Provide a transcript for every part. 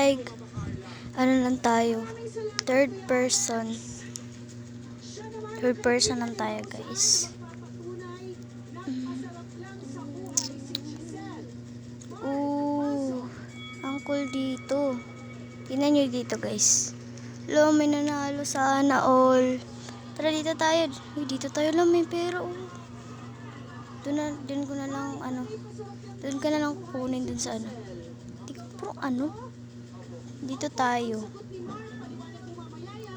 like, ano lang tayo, third person lang tayo, guys. Ang cool dito. Tingnan nyo dito, guys. Lo, may nanalo, sana all. Tara, dito tayo. Uy, dito tayo lang, may pera. Doon ko na lang, doon ka na lang kukunin dun sa ano. Di ko, pero dito tayo.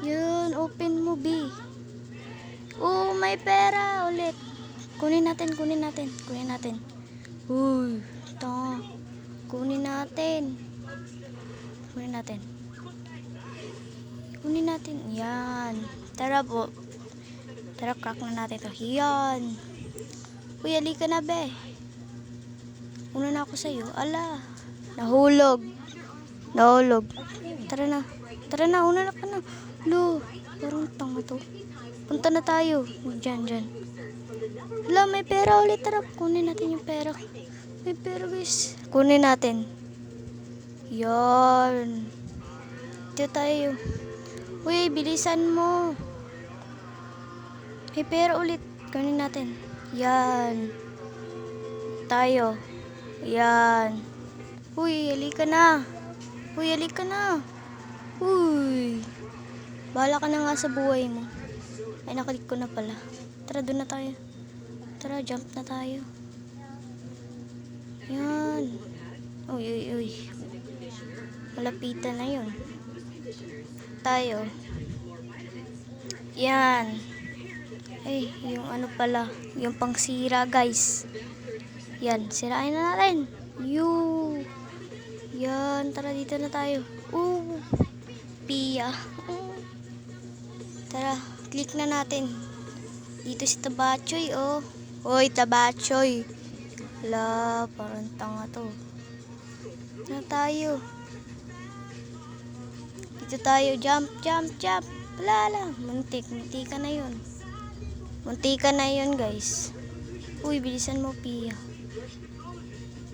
Yun, open mo, B. May pera ulit. Kunin natin. Uy, ito. Kunin natin. Yan. Tara po. Tara, crack na natin to. Yan. Uy, halika na, be. Una na ako sa'yo. Ala. Nahulog. Tara na, una na ka na. Lo, parang tanga to. Punta na tayo. Diyan. Ala, may pera ulit. Tara, kunin natin yung pera. May pera, guys. Kunin natin. Yan. Dito tayo. Uy, bilisan mo. May pera ulit. Kunin natin. Yan. Tayo. Yan. Uy, halika na. Uy. Bahala ka na nga sa buhay mo. Ay, nakalik ko na pala. Tara, doon na tayo. Tara, jump na tayo. Yan. Uy. Malapitan na yun. Tayo. Yan. Ay, yung ano pala. Yung pangsira, guys. Yan, sirain na natin. Yan, tara, dito na tayo. Pia. Tara, click na natin. Dito si Tabachoy, oh. Hoy, Tabachoy. Ala, parang tanga to. Na tayo. Dito tayo, jump. Ala, muntika na yun, guys. Uy, bilisan mo, Pia.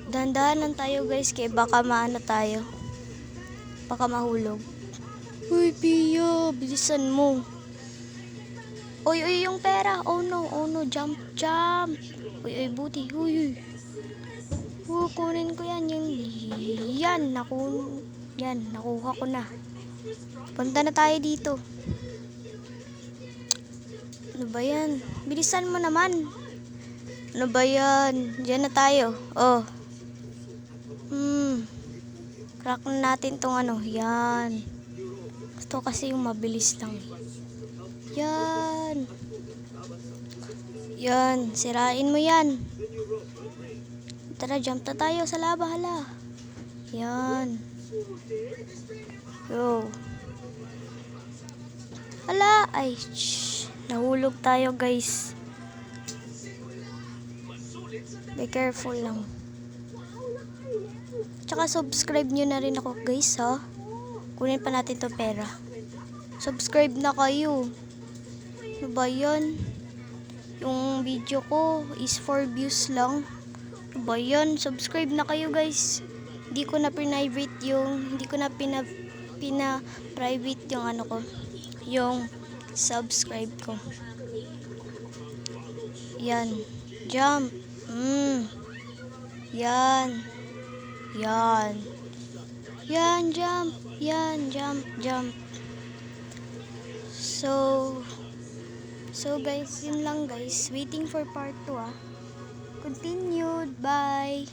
Dahan-dahan tayo, guys, kaya baka maano tayo. Baka mahulog. Uy, Pia, bilisan mo. Uy, yung pera. Oh no, jump. Uy, buti. Uy. Kunin ko yan. Yan, nakuha ko na. Punta na tayo dito. Ano ba yan? Bilisan mo naman. Ano ba yan? Diyan na tayo. Crack na natin tong ano. Yan. Gusto kasi yung mabilis lang. Yan. Sirain mo yan. Tara, jump na tayo sa lava, hala. Yan. Go. Hala. Ay, nahulog tayo, guys. Be careful lang. Tsaka subscribe nyo na rin ako, guys, ha. Kunin pa natin to pera. Subscribe na kayo. Ano ba yan? Yung video ko is 4 views lang. Ano ba yan? Subscribe na kayo, guys. Hindi ko na private yung ano ko. Yung subscribe ko. Yan. Jump. Yan, jump. Jump. So guys, yun lang, guys. Waiting for part 2, Continued. Bye.